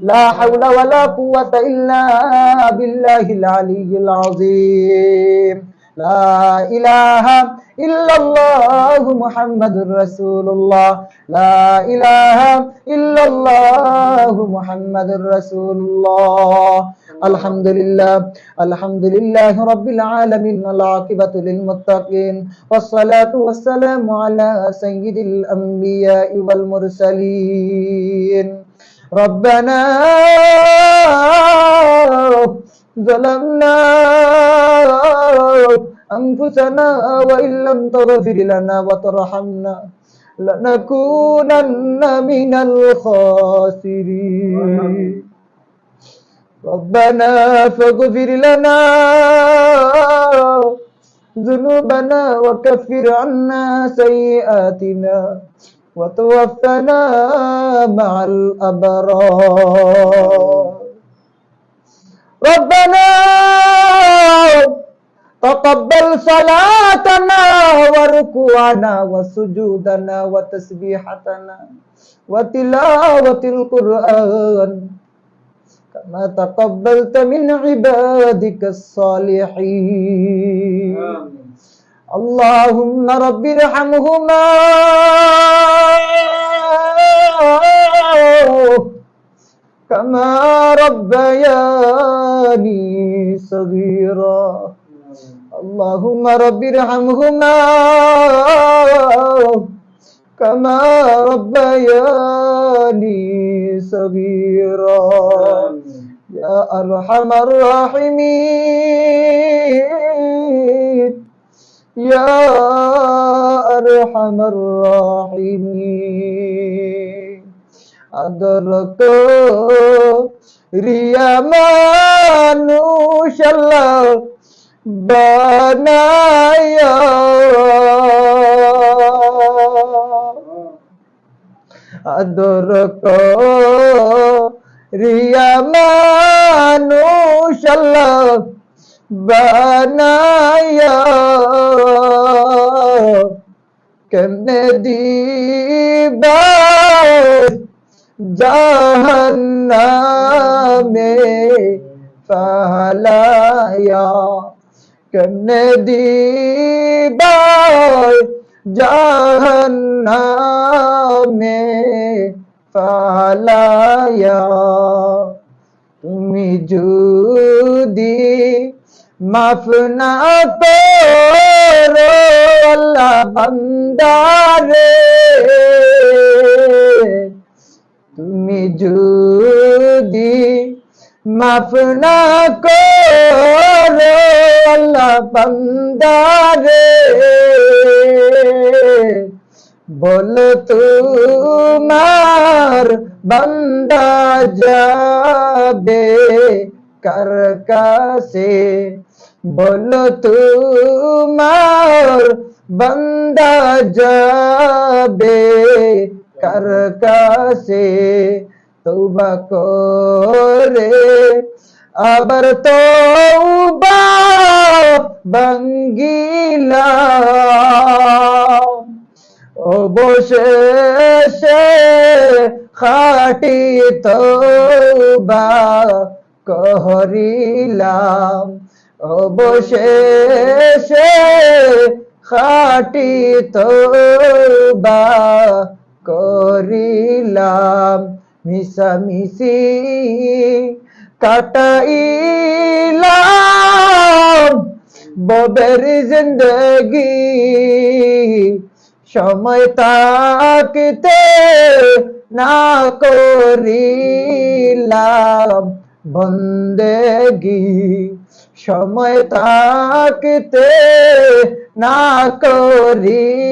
لا حول ولا قوة إلا بالله العلي العظيم لا إله إلا الله محمد رسول الله لا إله إلا الله محمد رسول الله الحمد لله رب العالمين والعاقبة للمتقين والصلاة والسلام على سيد الأنبياء والمرسلين ربنا ظلمنا أنفسنا وإن لم تغفر لنا وترحمنا لنكونن من الخاسرين ربنا فاغفر لنا ذنوبنا وكفر عنا سيئاتنا وتوفنا مع الأبرار ربنا تقبل صلاتنا وركوعنا وسجودنا وتسبيحتنا وتلاوة القرآن كما تقبلت من عبادك الصالحين اللهم رب ارحمهما كما ربياني صغيرا اللهم رب ارحمهما كما ربياني صغيرا يا أرحم الراحمين يا أرحم الراحمين أدرك ريا مانوش الله بنايا أدرك ريا مانوش الله بنايا كندي بار جهنم فهلايا كندي بار جهنم فهلايا তুমি যদি মাফ না করো আল্লাহ বান্দারে তুমি যদি মাফ না করো আল্লাহ বান্দারে বলো তোমার বান্দা যাবে কার কাছে বলো তোমার বান্দা যাবে কার কাছে তওবা করে আবার তওবা ভাঙ্গিলাম অবশেষে খাঁটি তওবা করিলাম অবশেষে খাঁটি তওবা করিলাম মিশামিশি কাটাইলাম ববের জিন্দগি সময় তাকতে না করিলাম বন্দেগি সময় তাকতে না করিলাম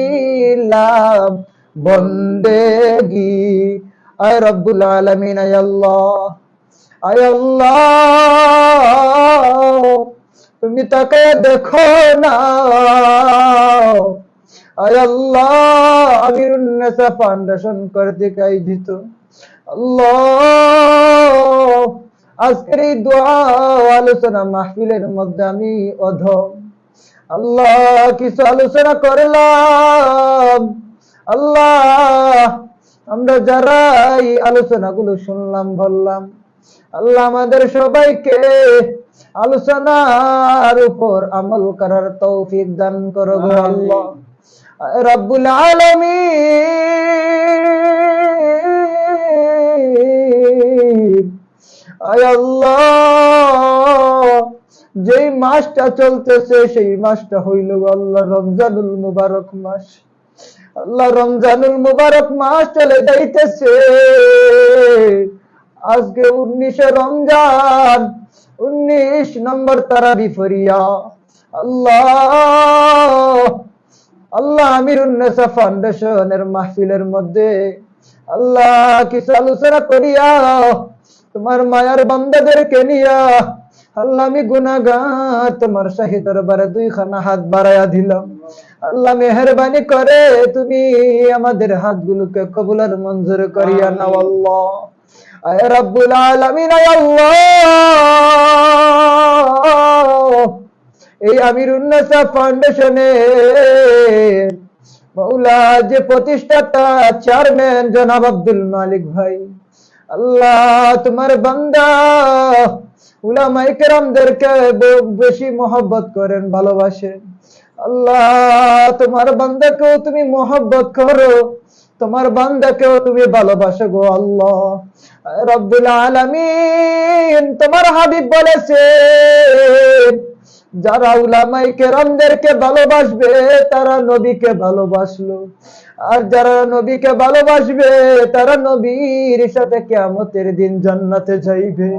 বন্দেগি আয় রব্বুল আলামিন আয় আল্লাহ তুমি তাকে দেখো না আয় আল্লাহ আমিরুন্নেসা ফাউন্ডেশন করতে কাই দিত আল্লাহ আজকের এই দোয়া আলোচনা মাহফিলের মধ্যে আমি অধম আল্লাহ কিছু আলোচনা করলাম আল্লাহ আমরা যারা এই আলোচনাগুলো শুনলাম বললাম, আল্লাহ আমাদের সবাইকে আলোচনার উপর আমল করার তৌফিক দান করো গো আল্লাহ রব্বুল আলামিন। আয় আল্লাহ, যেই মাসটা চলতেছে সেই মাসটা হইল আল্লাহ রমজানুল মুবারক মাস। আল্লাহ রমজানুল মুবারক মাস চলে যাইতেছে, আজকে 19 রমজান, 19 নম্বর তারাবি ফরিয়া। আল্লাহ আল্লাহ আমিরুন্নেসা ফাউন্ডেশনের মাহফিলের মধ্যে আল্লাহ কিছু আলোচনা করিয়া তোমার মায়ার বান্দাদেরকে নিয়া আল্লাহ আমি গুনাহগার তোমার শাহী দরবারে 2 খানা হাত বাড়ায়া দিলাম। আল্লাহ মেহেরবানি করে তুমি আমাদের হাতগুলোকে কবুল আর মঞ্জুর করিয়া নাও আল্লাহ। আয় রব্বুল আলামিন, আয় আল্লাহ, এই আমিরুন্নেসা ফাউন্ডেশনের মৌলা যে প্রতিষ্ঠাতা চেয়ারম্যান জনাব আব্দুল মালিক ভাই, আল্লাহ তোমার বান্দা উলামায়ে কেরামদেরকে বেশি মহব্বত করেন, ভালোবাসেন। আল্লাহ তোমার বান্দাকেও তুমি মহব্বত করো, তোমার বান্দাকেও তুমি ভালোবাসো গো আল্লাহ রব্বুল আলামিন। তোমার হাবিব বলেছে, যারা উলামায়ে কেরামদেরকে ভালোবাসবে তারা নবীকে ভালোবাসলো, আর যারা নবীকে ভালোবাসবে তারা নবীর সাথে কিয়ামতের দিন জান্নাতে যাইবে।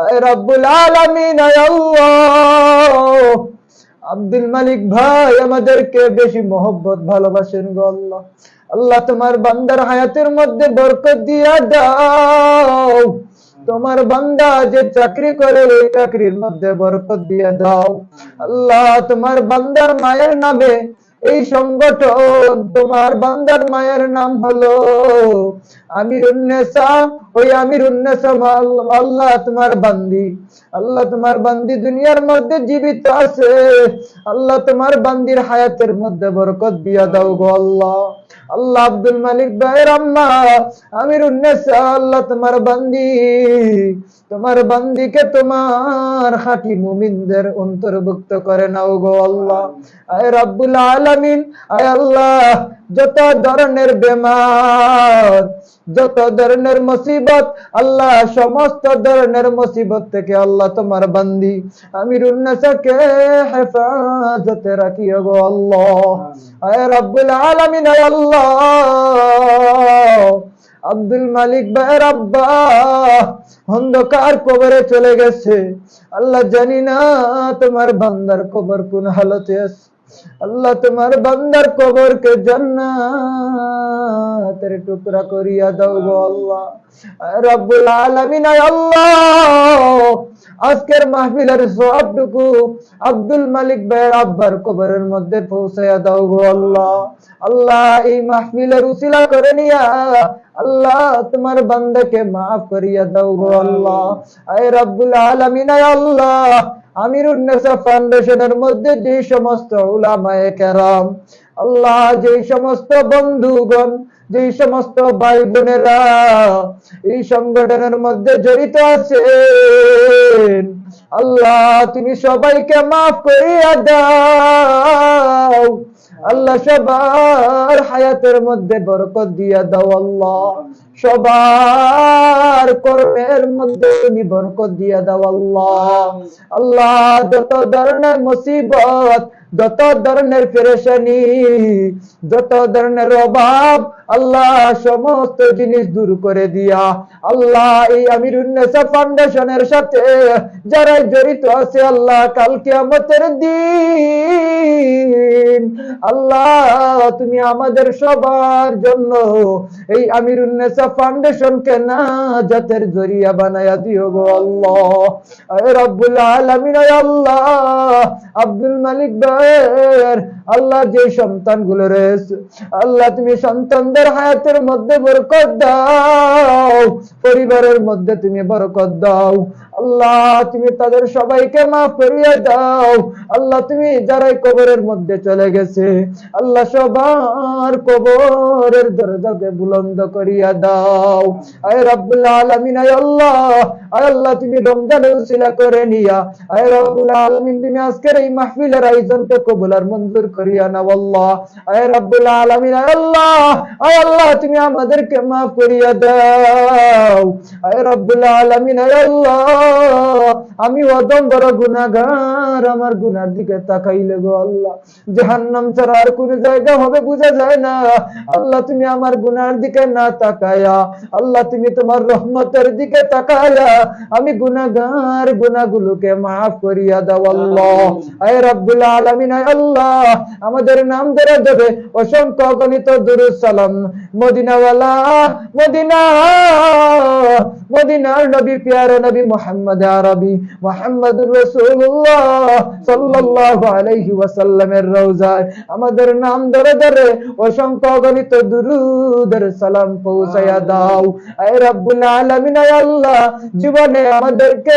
আয় রব্বুল আলামিন, আয় আল্লাহ, আব্দুল মালিক ভাই আমাদেরকে বেশি মহব্বত ভালোবাসেন গো আল্লাহ। আল্লাহ তোমার বান্দার হায়াতের মধ্যে বরকত দিয়া দাও, তোমার বান্দা যে চাকরি করে ওই চাকরির মধ্যে বরকত দিয়ে দাও। আল্লাহ তোমার বান্দার মায়ের নামে এই সংগঠন, তোমার বান্দার মায়ের নাম হলো আমিরুন্নেসা, ওই আমিরুন্নেসা আল্লাহ তোমার বান্দি, আল্লাহ তোমার বান্দি দুনিয়ার মধ্যে জীবিত আছে, আল্লাহ তোমার বান্দির হায়াতের মধ্যে বরকত দিয়া দাও গো আল্লাহ। আল্লাহ আব্দুল মালিক ভাইয়ের আম্মা আমিরুন্নেসা, আল্লাহ তোমার বান্দি, তোমার বান্দিকে তোমার খাঁটি মুমিনদের অন্তর্ভুক্ত করে নাও গো আল্লাহ। আয় রব্বুল আলামিন, আয় আল্লাহ, যত ধরনের বেমার, যত ধরনের মুসিবত, আল্লাহ সমস্ত ধরনের মুসিবত থেকে আল্লাহ তোমার বান্দি আমিরুন্নেসাকে হেফাজতে রাখিও গো আল্লাহ। আয় রব্বুল আলামিন, আয় আল্লাহ, আব্দুল মালিক ভাইয়ের আব্বা অন্ধকার কবরে চলে গেছে, আল্লাহ জানি না তোমার বান্দার কবর কোন হালতে আছে। আল্লাহ তোমার বান্দার কবরকে জান্নাতের টুকরা করিয়া দাও গো আল্লাহ। রব্বুল আলামিন, আয় আল্লাহ, আজকের মাহফিলের সবটুকু আব্দুল মালিক ভাইয়ের আব্বার কবরের মধ্যে পৌঁছায়া দাও গো আল্লাহ। আল্লাহ এই মাহফিলের উসিলা করে নিয়া আল্লাহ তোমার বান্দাকে মাফ করিয়া দাও গো আল্লাহ। আয় রব্বুল আলামিন, আয় আল্লাহ, আমিরুন্নেসা ফাউন্ডেশনের মধ্যে যে সমস্ত উলামায়ে কেরাম, আল্লাহ যে সমস্ত বন্ধুগণ, যে সমস্ত ভাই বোনেরা এই সংগঠনের মধ্যে জড়িত আছেন, আল্লাহ তুমি সবাইকে মাফ করিয়া দাও। আল্লাহ সবার হায়াতের মধ্যে বরকত দিয়া দাও আল্লাহ, সবার কর্মের মধ্যে তুমি বরকত দিয়া দাও আল্লাহ। আল্লাহ যত ধরনের মুসিবত, যত ধরনের পেরেশানি, যত ধরনের অভাব, আল্লাহ সমস্ত জিনিস দূর করে দিয়া আল্লাহ এই আমিরুন্নেসা ফাউন্ডেশনের সাথে যারা জড়িত আছে, আল্লাহ কাল কিয়ামতের দিন আল্লাহ তুমি আমাদের সবার জন্য এই আমিরুন্নেসা ফাউন্ডেশনকে নাজাতের জরিয়া বানায়া দিও গো আল্লাহ। আয় রব্বুল আলামিন, আয় আল্লাহ, আব্দুল মালিক ভাইয়ের আল্লাহ যে সন্তানগুলো রয়েছে আল্লাহ তুমি সন্তানদের হায়াতের মধ্যে বরকত দাও, পরিবারের মধ্যে তুমি বরকত দাও আল্লাহ, তুমি তাদের সবাইকে মাফ করিয়ে দাও আল্লাহ, তুমি যারাই কবরের মধ্যে চলে গেছে আল্লাহ সবার কবরের দরজাকে বুলন্দ করিয়া দাও। আয় রব্বুল আলামিন, আয় আল্লাহ তুমি রমজানের উসিলা করে নিয়া আয় রব্বুল আলামিন তুমি আজকের এই মাহফিলের আয়োজনকে কবুল আর মঞ্জুর করিয়া নাও আল্লাহ। আয় রব্বুল আলামিন, আয় আল্লাহ তুমি আমাদেরকে মাফ করিয়া দাও। আয় রব্বুল আলামিন, আয় আল্লাহ আমি অদম বড় গুনাহগার, আমার গুনার দিকে তাকাইলে গো আল্লাহ জাহান্নাম ছাড়া আর কোন জায়গা হবে বোঝা যায় না আল্লাহ, তুমি আমার গুনার দিকে না তাকায়া আল্লাহ তুমি তোমার রহমতের দিকে তাকায়া আমি গুনাহগার, গুনাহগুলোকে মাফ করিয়া দাও আল্লাহ। আয় রব্বুল আলামিন, আয় আল্লাহ আমাদের নাম ধরে দেবে অসংখ্য গণিত দুরূদ সালাম মদিনাওয়ালা মদিনার নবী প্যারা নবী মুহাম্মদ আরবি মুহাম্মদুর রাসূলুল্লাহ সাল্লাল্লাহু আলাইহি ওয়াসাল্লামের রওজায় আমাদের নাম ধরে ধরে অসংখ্য গণিত দুরূদের সালাম পৌঁছায়া দাও। আয় রব্বুল আলামিন, আয় আল্লাহ জীবনে আমাদেরকে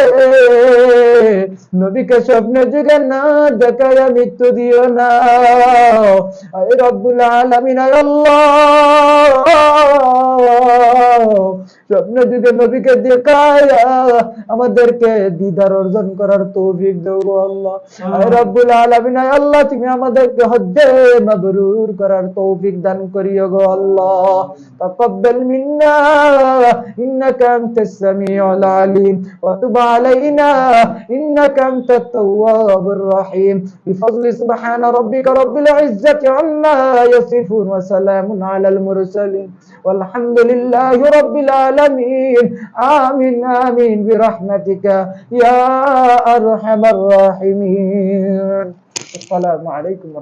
নবীকে স্বপ্নে যুগে না দেখায়া মৃত্যু দিও না। আয় রব্বুল আলামিন, আয় আল্লাহ স্বপ্নে যুগে নবীকে দেখায়া আমাদেরকে দিদার অর্জন করার তৌফিক দাও গো আল্লাহ। আয় রব্বুল আলামিন, আয় আল্লাহ তুমি আমাদেরকে হজ্জে মাবরুর করার তৌফিক দান করিও গো আল্লাহ। তাকাব্বাল মিন্না ইন্নাকা আনতাস সামিউল আলিম ওয়া তুব আলাইনা ইন্নাকা আনতাত তাওয়াবুর রহিম বিফضل সুবহান রাব্বিকা রাব্বিল ইজ্জাতি আম্মা ইয়াসিফুন ওয়া সালামুন আলাল মুরসালিন ওয়ালহামদুলিল্লাহি রাব্বিল আলামিন। আমিন আমিন বিরহমাতিকা ইয়া আরহামার রাহিমিন। আসসালামু আলাইকুম।